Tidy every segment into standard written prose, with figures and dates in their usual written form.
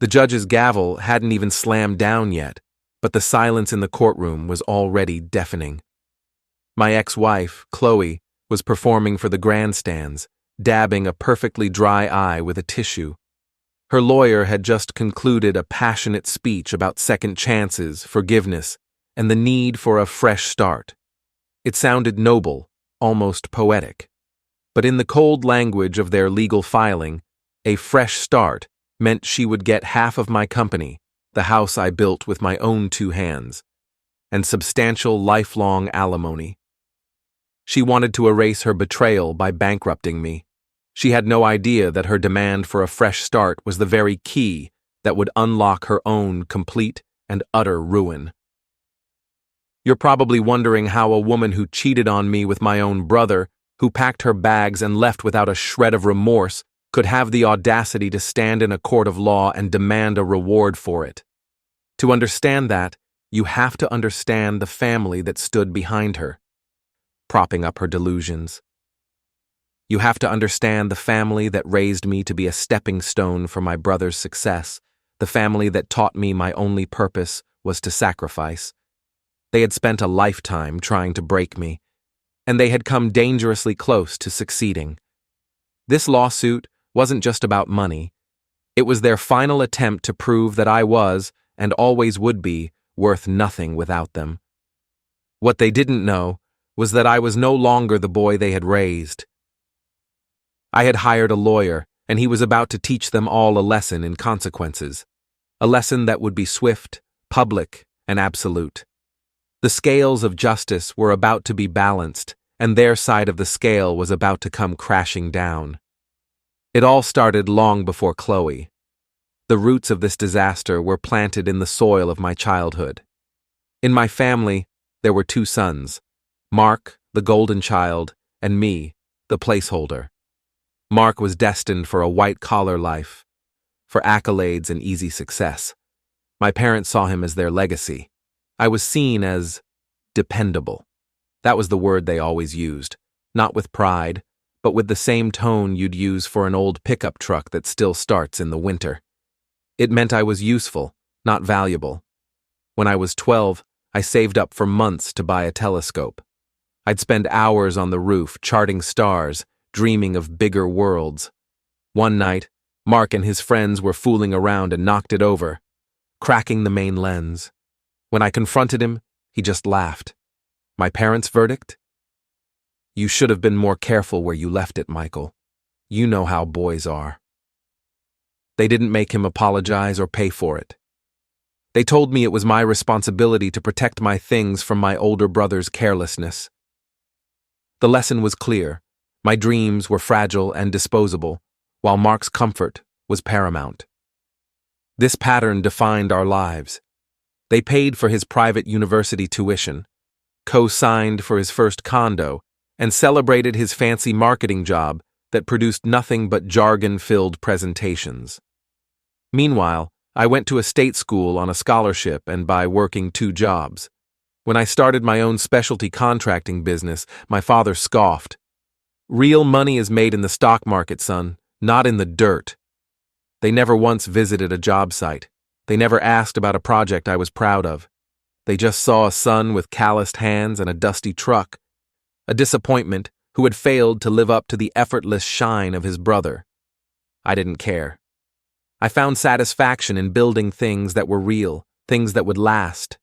The judge's gavel hadn't even slammed down yet, but the silence in the courtroom was already deafening. My ex-wife, Chloe, was performing for the grandstands, dabbing a perfectly dry eye with a tissue. Her lawyer had just concluded a passionate speech about second chances, forgiveness, and the need for a fresh start. It sounded noble, almost poetic. But in the cold language of their legal filing, a fresh start meant she would get half of my company, the house I built with my own 2 hands, and substantial lifelong alimony. She wanted to erase her betrayal by bankrupting me. She had no idea that her demand for a fresh start was the very key that would unlock her own complete and utter ruin. You're probably wondering how a woman who cheated on me with my own brother, who packed her bags and left without a shred of remorse, could have the audacity to stand in a court of law and demand a reward for it. To understand that, you have to understand the family that stood behind her, propping up her delusions. You have to understand the family that raised me to be a stepping stone for my brother's success, the family that taught me my only purpose was to sacrifice. They had spent a lifetime trying to break me, and they had come dangerously close to succeeding. This lawsuit wasn't just about money. It was their final attempt to prove that I was, and always would be, worth nothing without them. What they didn't know was that I was no longer the boy they had raised. I had hired a lawyer, and he was about to teach them all a lesson in consequences, a lesson that would be swift, public, and absolute. The scales of justice were about to be balanced, and their side of the scale was about to come crashing down. It all started long before Chloe. The roots of this disaster were planted in the soil of my childhood. In my family, there were 2 sons, Mark, the golden child, and me, the placeholder. Mark was destined for a white-collar life, for accolades and easy success. My parents saw him as their legacy. I was seen as dependable. That was the word they always used, not with pride, but with the same tone you'd use for an old pickup truck that still starts in the winter. It meant I was useful, not valuable. When I was 12, I saved up for months to buy a telescope. I'd spend hours on the roof charting stars, dreaming of bigger worlds. One night, Mark and his friends were fooling around and knocked it over, cracking the main lens. When I confronted him, he just laughed. My parents' verdict? You should have been more careful where you left it, Michael. You know how boys are. They didn't make him apologize or pay for it. They told me it was my responsibility to protect my things from my older brother's carelessness. The lesson was clear. My dreams were fragile and disposable, while Mark's comfort was paramount. This pattern defined our lives. They paid for his private university tuition, co-signed for his first condo, and celebrated his fancy marketing job that produced nothing but jargon-filled presentations. Meanwhile, I went to a state school on a scholarship and by working 2 jobs. When I started my own specialty contracting business, my father scoffed. Real money is made in the stock market, son, not in the dirt. They never once visited a job site. They never asked about a project I was proud of. They just saw a son with calloused hands and a dusty truck, a disappointment who had failed to live up to the effortless shine of his brother. I didn't care. I found satisfaction in building things that were real, things that would last.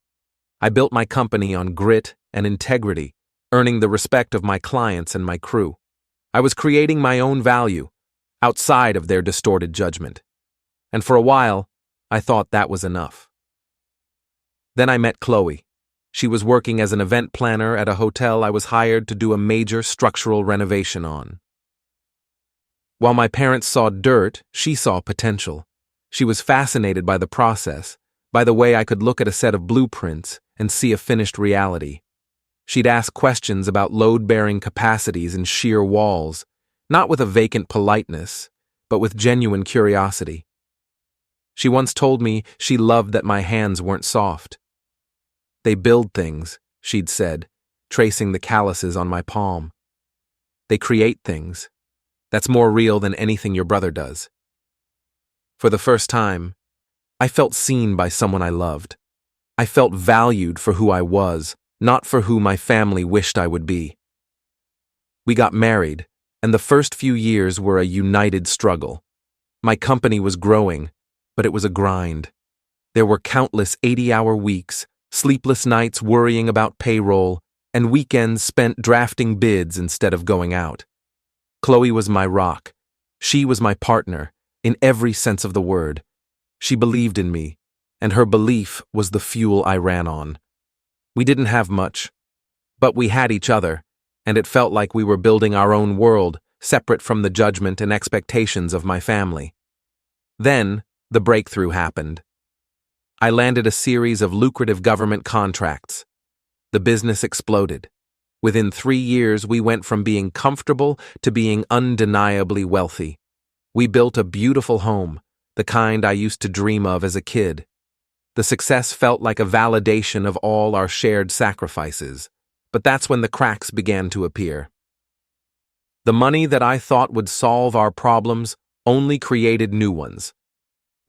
I built my company on grit and integrity, earning the respect of my clients and my crew. I was creating my own value, outside of their distorted judgment. And for a while, I thought that was enough. Then I met Chloe. She was working as an event planner at a hotel I was hired to do a major structural renovation on. While my parents saw dirt, she saw potential. She was fascinated by the process, by the way I could look at a set of blueprints and see a finished reality. She'd ask questions about load-bearing capacities and shear walls, not with a vacant politeness, but with genuine curiosity. She once told me she loved that my hands weren't soft. They build things, she'd said, tracing the calluses on my palm. They create things. That's more real than anything your brother does. For the first time, I felt seen by someone I loved. I felt valued for who I was, not for who my family wished I would be. We got married, and the first few years were a united struggle. My company was growing, but it was a grind. There were countless 80-hour weeks, sleepless nights worrying about payroll, and weekends spent drafting bids instead of going out. Chloe was my rock. She was my partner, in every sense of the word. She believed in me, and her belief was the fuel I ran on. We didn't have much, but we had each other, and it felt like we were building our own world, separate from the judgment and expectations of my family. Then, the breakthrough happened. I landed a series of lucrative government contracts. The business exploded. Within 3 years, we went from being comfortable to being undeniably wealthy. We built a beautiful home, the kind I used to dream of as a kid. The success felt like a validation of all our shared sacrifices, but that's when the cracks began to appear. The money that I thought would solve our problems only created new ones.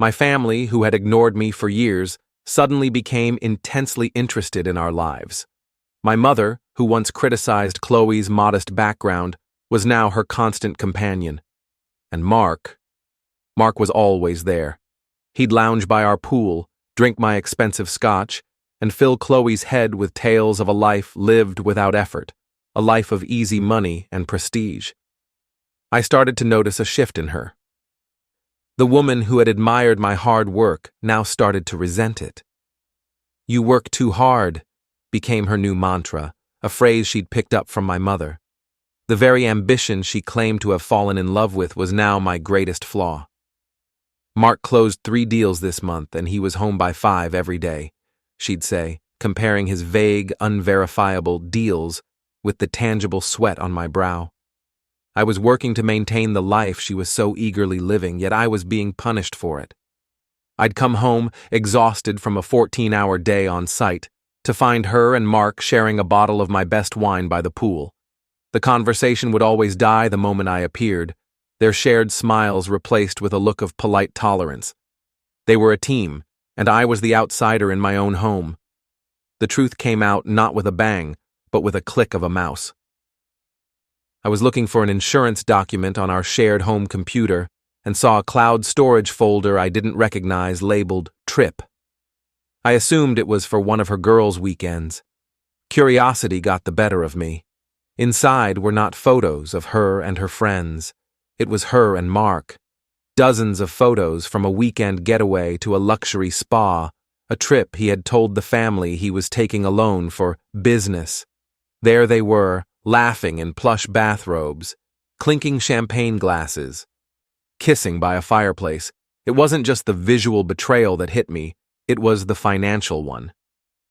My family, who had ignored me for years, suddenly became intensely interested in our lives. My mother, who once criticized Chloe's modest background, was now her constant companion. And Mark was always there. He'd lounge by our pool, drink my expensive scotch, and fill Chloe's head with tales of a life lived without effort, a life of easy money and prestige. I started to notice a shift in her. The woman who had admired my hard work now started to resent it. "You work too hard," became her new mantra, a phrase she'd picked up from my mother. The very ambition she claimed to have fallen in love with was now my greatest flaw. "Mark closed 3 deals this month, and he was home by 5 every day," she'd say, comparing his vague, unverifiable deals with the tangible sweat on my brow. I was working to maintain the life she was so eagerly living, yet I was being punished for it. I'd come home, exhausted from a 14-hour day on site, to find her and Mark sharing a bottle of my best wine by the pool. The conversation would always die the moment I appeared, their shared smiles replaced with a look of polite tolerance. They were a team, and I was the outsider in my own home. The truth came out not with a bang, but with a click of a mouse. I was looking for an insurance document on our shared home computer and saw a cloud storage folder I didn't recognize labeled Trip. I assumed it was for one of her girls' weekends. Curiosity got the better of me. Inside were not photos of her and her friends. It was her and Mark. Dozens of photos from a weekend getaway to a luxury spa, a trip he had told the family he was taking alone for business. There they were, laughing in plush bathrobes, clinking champagne glasses, kissing by a fireplace. It wasn't just the visual betrayal that hit me, it was the financial one.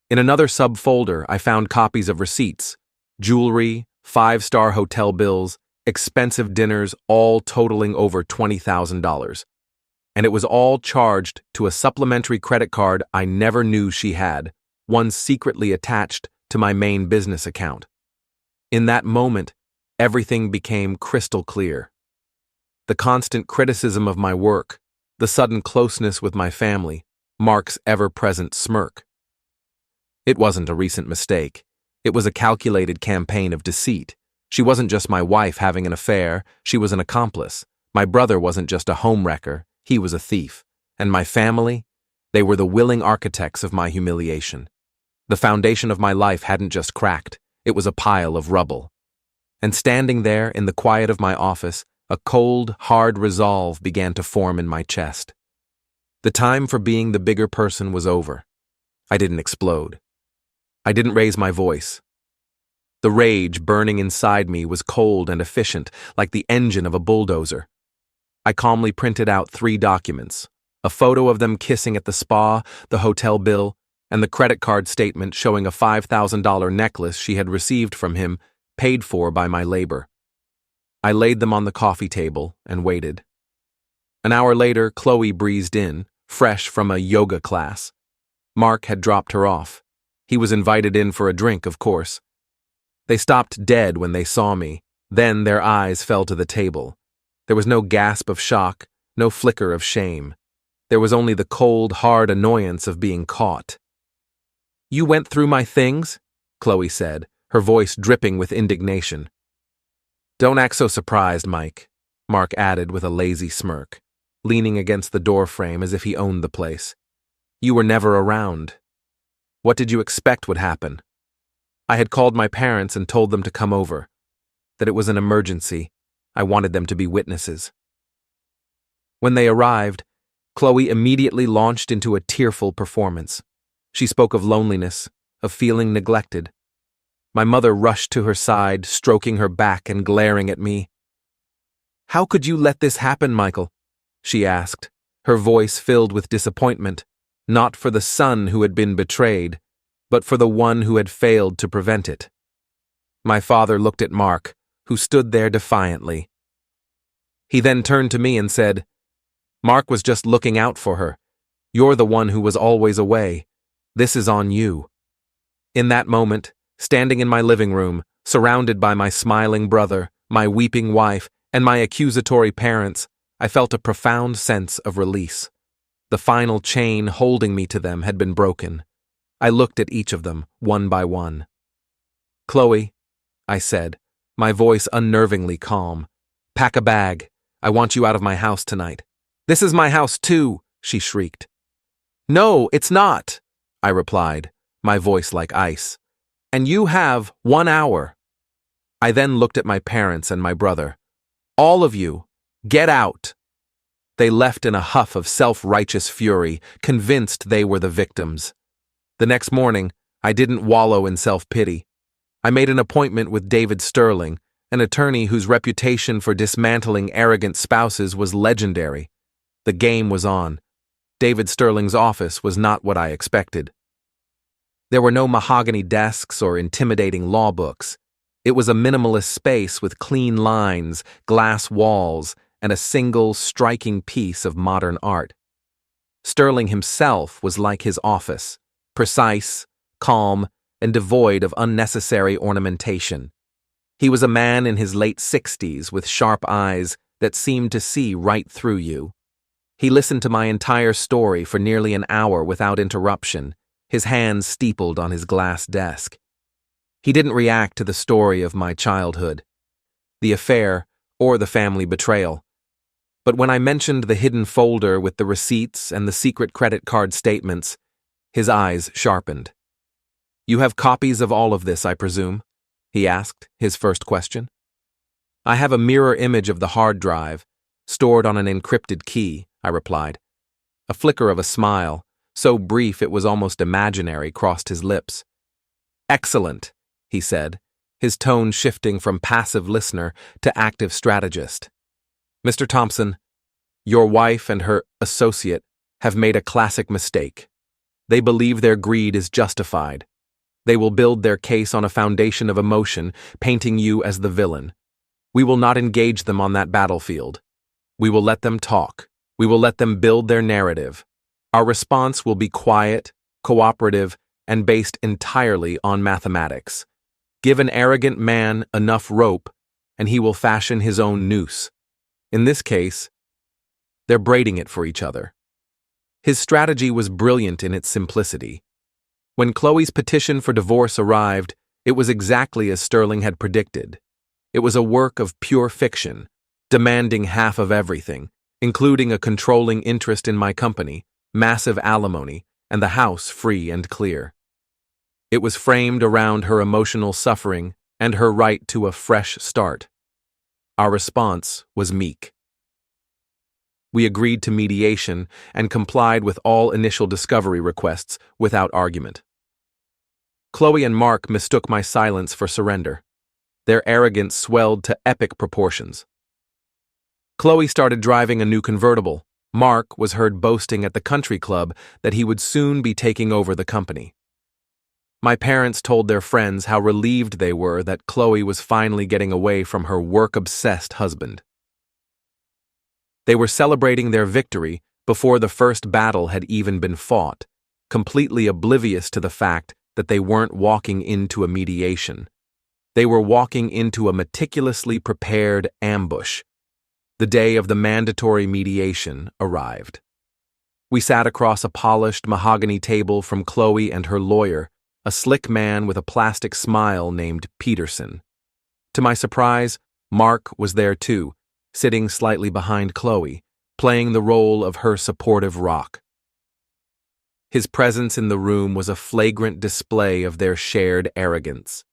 In another subfolder, I found copies of receipts, jewelry, 5-star hotel bills, expensive dinners, all totaling over $20,000. And it was all charged to a supplementary credit card I never knew she had, one secretly attached to my main business account. In that moment, everything became crystal clear. The constant criticism of my work, the sudden closeness with my family, Mark's ever-present smirk. It wasn't a recent mistake. It was a calculated campaign of deceit. She wasn't just my wife having an affair, she was an accomplice. My brother wasn't just a homewrecker, he was a thief. And my family? They were the willing architects of my humiliation. The foundation of my life hadn't just cracked. It was a pile of rubble. And standing there in the quiet of my office, a cold, hard resolve began to form in my chest. The time for being the bigger person was over. I didn't explode. I didn't raise my voice. The rage burning inside me was cold and efficient, like the engine of a bulldozer. I calmly printed out 3 documents, a photo of them kissing at the spa, the hotel bill, and the credit card statement showing a $5,000 necklace she had received from him, paid for by my labor. I laid them on the coffee table and waited. An hour later, Chloe breezed in, fresh from a yoga class. Mark had dropped her off. He was invited in for a drink, of course. They stopped dead when they saw me. Then their eyes fell to the table. There was no gasp of shock, no flicker of shame. There was only the cold, hard annoyance of being caught. "You went through my things?" Chloe said, her voice dripping with indignation. "Don't act so surprised, Mike," Mark added with a lazy smirk, leaning against the doorframe as if he owned the place. "You were never around. What did you expect would happen? I had called my parents and told them to come over, that it was an emergency. I wanted them to be witnesses." When they arrived, Chloe immediately launched into a tearful performance. She spoke of loneliness, of feeling neglected. My mother rushed to her side, stroking her back and glaring at me. "How could you let this happen, Michael?" she asked, her voice filled with disappointment, not for the son who had been betrayed, but for the one who had failed to prevent it. My father looked at Mark, who stood there defiantly. He then turned to me and said, "Mark was just looking out for her. You're the one who was always away. This is on you." In that moment, standing in my living room, surrounded by my smiling brother, my weeping wife, and my accusatory parents, I felt a profound sense of release. The final chain holding me to them had been broken. I looked at each of them, one by one. "Chloe," I said, my voice unnervingly calm, "pack a bag. I want you out of my house tonight." "This is my house too," she shrieked. "No, it's not," I replied, my voice like ice. "And you have 1 hour." I then looked at my parents and my brother. "All of you, get out." They left in a huff of self-righteous fury, convinced they were the victims. The next morning, I didn't wallow in self-pity. I made an appointment with David Sterling, an attorney whose reputation for dismantling arrogant spouses was legendary. The game was on. David Sterling's office was not what I expected. There were no mahogany desks or intimidating law books. It was a minimalist space with clean lines, glass walls, and a single, striking piece of modern art. Sterling himself was like his office, precise, calm, and devoid of unnecessary ornamentation. He was a man in his late 60s with sharp eyes that seemed to see right through you. He listened to my entire story for nearly an hour without interruption, his hands steepled on his glass desk. He didn't react to the story of my childhood, the affair, or the family betrayal. But when I mentioned the hidden folder with the receipts and the secret credit card statements, his eyes sharpened. "You have copies of all of this, I presume?" he asked, his first question. "I have a mirror image of the hard drive, stored on an encrypted key," I replied. A flicker of a smile, so brief it was almost imaginary, crossed his lips. "Excellent," he said, his tone shifting from passive listener to active strategist. "Mr. Thompson, your wife and her associate have made a classic mistake. They believe their greed is justified. They will build their case on a foundation of emotion, painting you as the villain. We will not engage them on that battlefield. We will let them talk. We will let them build their narrative. Our response will be quiet, cooperative, and based entirely on mathematics. Give an arrogant man enough rope, and he will fashion his own noose. In this case, they're braiding it for each other." His strategy was brilliant in its simplicity. When Chloe's petition for divorce arrived, it was exactly as Sterling had predicted. It was a work of pure fiction, demanding half of everything, including a controlling interest in my company, massive alimony, and the house free and clear. It was framed around her emotional suffering and her right to a fresh start. Our response was meek. We agreed to mediation and complied with all initial discovery requests without argument. Chloe and Mark mistook my silence for surrender. Their arrogance swelled to epic proportions. Chloe started driving a new convertible. Mark was heard boasting at the country club that he would soon be taking over the company. My parents told their friends how relieved they were that Chloe was finally getting away from her work-obsessed husband. They were celebrating their victory before the first battle had even been fought, completely oblivious to the fact that they weren't walking into a mediation. They were walking into a meticulously prepared ambush. The day of the mandatory mediation arrived. We sat across a polished mahogany table from Chloe and her lawyer, a slick man with a plastic smile named Peterson. To my surprise, Mark was there too, sitting slightly behind Chloe, playing the role of her supportive rock. His presence in the room was a flagrant display of their shared arrogance.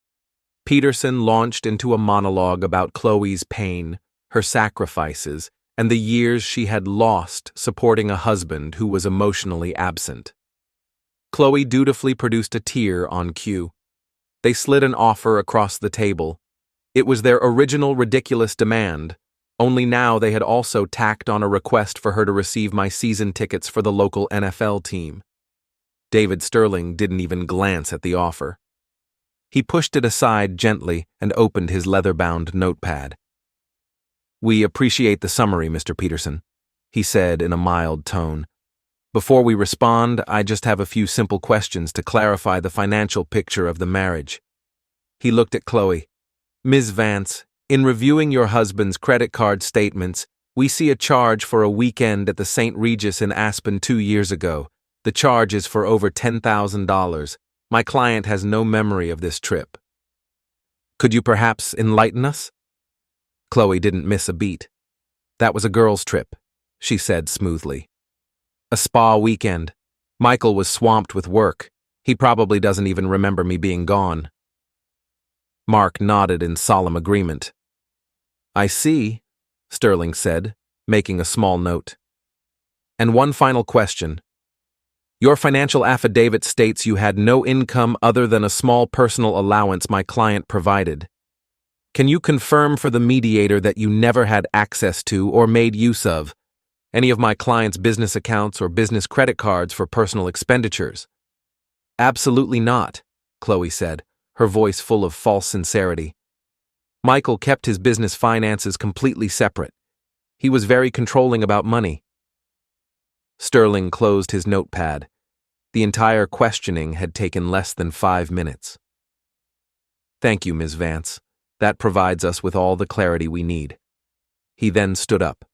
Peterson launched into a monologue about Chloe's pain, her sacrifices, and the years she had lost supporting a husband who was emotionally absent. Chloe dutifully produced a tear on cue. They slid an offer across the table. It was their original ridiculous demand, only now they had also tacked on a request for her to receive my season tickets for the local NFL team. David Sterling didn't even glance at the offer. He pushed it aside gently and opened his leather-bound notepad. "We appreciate the summary, Mr. Peterson," he said in a mild tone. "Before we respond, I just have a few simple questions to clarify the financial picture of the marriage." He looked at Chloe. "Ms. Vance, in reviewing your husband's credit card statements, we see a charge for a weekend at the St. Regis in Aspen 2 years ago. The charge is for over $10,000. My client has no memory of this trip. Could you perhaps enlighten us?" Chloe didn't miss a beat. "That was a girls' trip," she said smoothly. "A spa weekend. Michael was swamped with work. He probably doesn't even remember me being gone." Mark nodded in solemn agreement. "I see," Sterling said, making a small note. "And one final question. Your financial affidavit states you had no income other than a small personal allowance my client provided. Can you confirm for the mediator that you never had access to or made use of any of my client's business accounts or business credit cards for personal expenditures?" "Absolutely not," Chloe said, her voice full of false sincerity. "Michael kept his business finances completely separate. He was very controlling about money." Sterling closed his notepad. The entire questioning had taken less than 5 minutes. "Thank you, Ms. Vance. That provides us with all the clarity we need." He then stood up.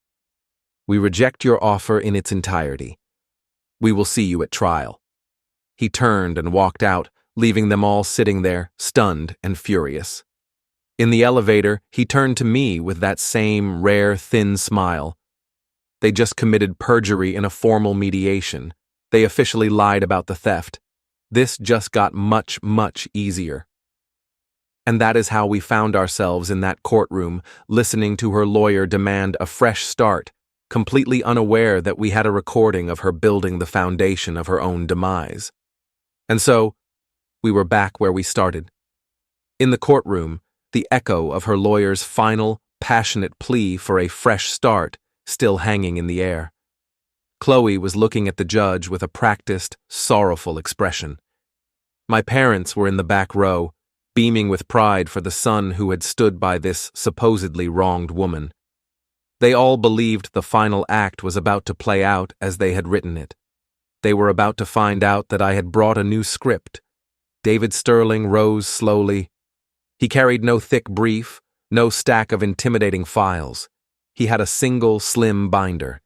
"We reject your offer in its entirety. We will see you at trial." He turned and walked out, leaving them all sitting there, stunned and furious. In the elevator, he turned to me with that same rare, thin smile. They just committed perjury in a formal mediation. They officially lied about the theft. This just got much, much easier. And that is how we found ourselves in that courtroom, listening to her lawyer demand a fresh start, completely unaware that we had a recording of her building the foundation of her own demise. And so, we were back where we started. In the courtroom, the echo of her lawyer's final, passionate plea for a fresh start still hanging in the air. Chloe was looking at the judge with a practiced, sorrowful expression. My parents were in the back row, beaming with pride for the son who had stood by this supposedly wronged woman. They all believed the final act was about to play out as they had written it. They were about to find out that I had brought a new script. David Sterling rose slowly. He carried no thick brief, no stack of intimidating files. He had a single, slim binder.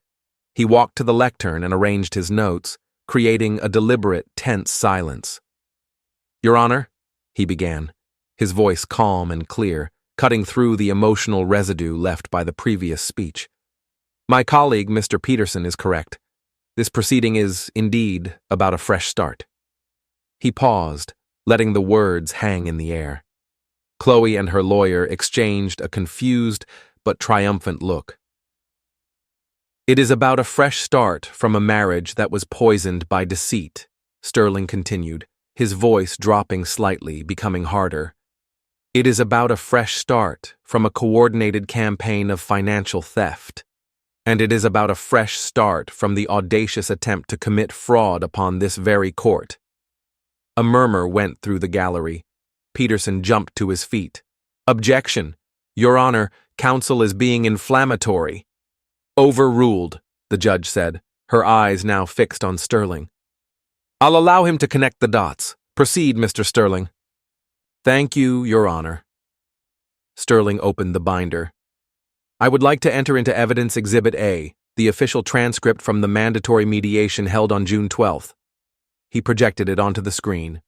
He walked to the lectern and arranged his notes, creating a deliberate, tense silence. "Your Honor," he began, his voice calm and clear, cutting through the emotional residue left by the previous speech. "My colleague, Mr. Peterson, is correct. This proceeding is, indeed, about a fresh start." He paused, letting the words hang in the air. Chloe and her lawyer exchanged a confused but triumphant look. "It is about a fresh start from a marriage that was poisoned by deceit," Sterling continued, his voice dropping slightly, becoming harder. "It is about a fresh start from a coordinated campaign of financial theft. And it is about a fresh start from the audacious attempt to commit fraud upon this very court." A murmur went through the gallery. Peterson jumped to his feet. "Objection! Your Honor, counsel is being inflammatory." "Overruled," the judge said, her eyes now fixed on Sterling. "I'll allow him to connect the dots. Proceed, Mr. Sterling." "Thank you, Your Honor." Sterling opened the binder. "I would like to enter into evidence Exhibit A, the official transcript from the mandatory mediation held on June 12th. He projected it onto the screen.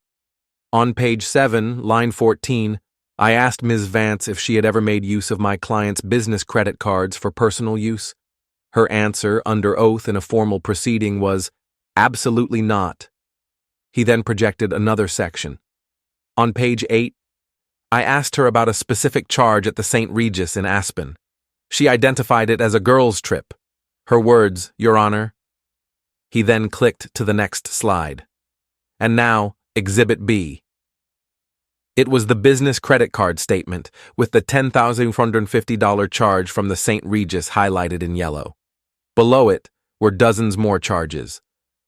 On page 7, line 14, I asked Ms. Vance if she had ever made use of my client's business credit cards for personal use. Her answer, under oath in a formal proceeding, was, absolutely not. He then projected another section. On page 8, I asked her about a specific charge at the St. Regis in Aspen. She identified it as a girls' trip. Her words, Your Honor. He then clicked to the next slide. And now, Exhibit B. It was the business credit card statement with the $10,450 charge from the St. Regis highlighted in yellow. Below it were dozens more charges: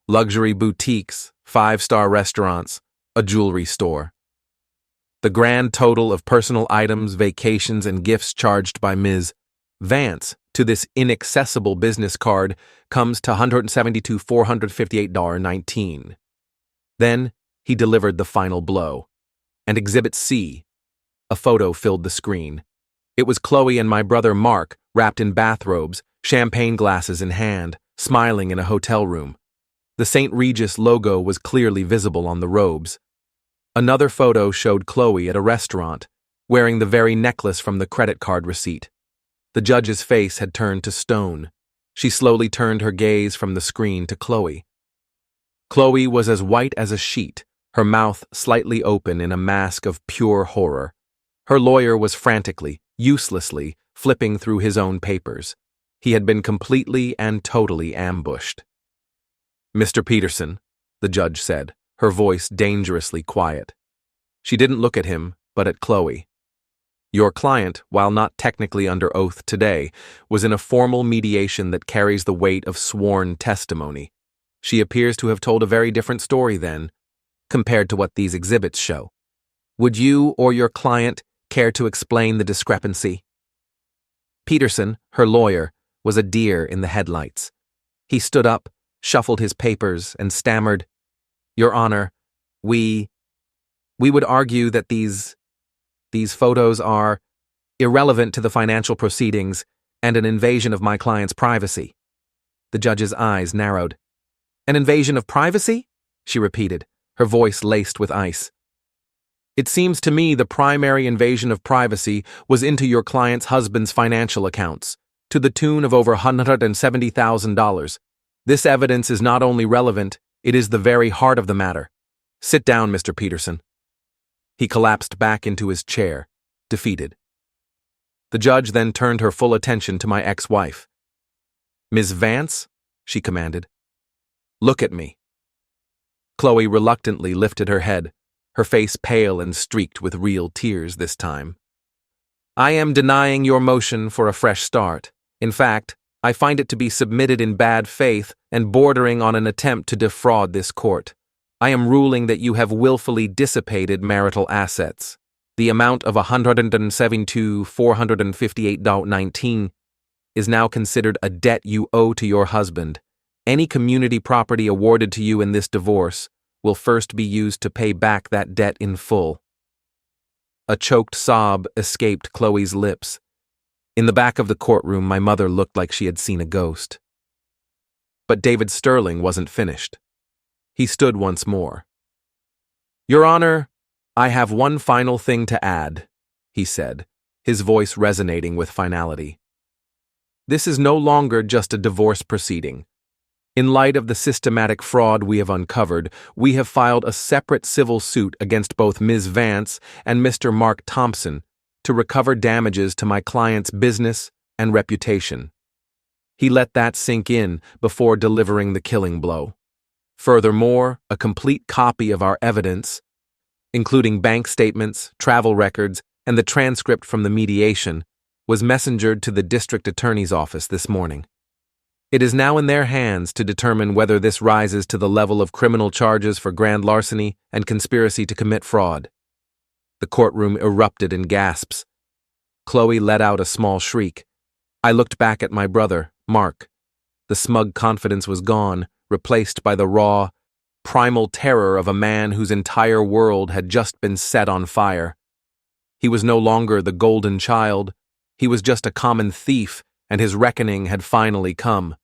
luxury boutiques, 5-star restaurants, a jewelry store. The grand total of personal items, vacations, and gifts charged by Ms. Vance to this inaccessible business card comes to $172,458.19. Then he delivered the final blow. And Exhibit C. A photo filled the screen. It was Chloe and my brother Mark, wrapped in bathrobes, champagne glasses in hand, smiling in a hotel room. The St. Regis logo was clearly visible on the robes. Another photo showed Chloe at a restaurant, wearing the very necklace from the credit card receipt. The judge's face had turned to stone. She slowly turned her gaze from the screen to Chloe. Chloe was as white as a sheet, her mouth slightly open in a mask of pure horror. Her lawyer was frantically, uselessly, flipping through his own papers. He had been completely and totally ambushed. Mr. Peterson, the judge said, her voice dangerously quiet. She didn't look at him, but at Chloe. Your client, while not technically under oath today, was in a formal mediation that carries the weight of sworn testimony. She appears to have told a very different story then, compared to what these exhibits show. Would you or your client care to explain the discrepancy? Peterson, her lawyer, was a deer in the headlights. He stood up, shuffled his papers, and stammered, Your Honor, we would argue that these photos are irrelevant to the financial proceedings and an invasion of my client's privacy. The judge's eyes narrowed. An invasion of privacy? She repeated, her voice laced with ice. It seems to me the primary invasion of privacy was into your client's husband's financial accounts, to the tune of over $170,000. This evidence is not only relevant, it is the very heart of the matter. Sit down, Mr. Peterson. He collapsed back into his chair, defeated. The judge then turned her full attention to my ex-wife. Ms. Vance, she commanded. Look at me. Chloe reluctantly lifted her head, her face pale and streaked with real tears this time. I am denying your motion for a fresh start. In fact, I find it to be submitted in bad faith and bordering on an attempt to defraud this court. I am ruling that you have willfully dissipated marital assets. The amount of $172,458.19 is now considered a debt you owe to your husband. Any community property awarded to you in this divorce will first be used to pay back that debt in full. A choked sob escaped Chloe's lips. In the back of the courtroom, my mother looked like she had seen a ghost. But David Sterling wasn't finished. He stood once more. Your Honor, I have one final thing to add, he said, his voice resonating with finality. This is no longer just a divorce proceeding. In light of the systematic fraud we have uncovered, we have filed a separate civil suit against both Ms. Vance and Mr. Mark Thompson to recover damages to my client's business and reputation. He let that sink in before delivering the killing blow. Furthermore, a complete copy of our evidence, including bank statements, travel records, and the transcript from the mediation, was messengered to the district attorney's office this morning. It is now in their hands to determine whether this rises to the level of criminal charges for grand larceny and conspiracy to commit fraud. The courtroom erupted in gasps. Chloe let out a small shriek. I looked back at my brother, Mark. The smug confidence was gone, replaced by the raw, primal terror of a man whose entire world had just been set on fire. He was no longer the golden child. He was just a common thief, and his reckoning had finally come.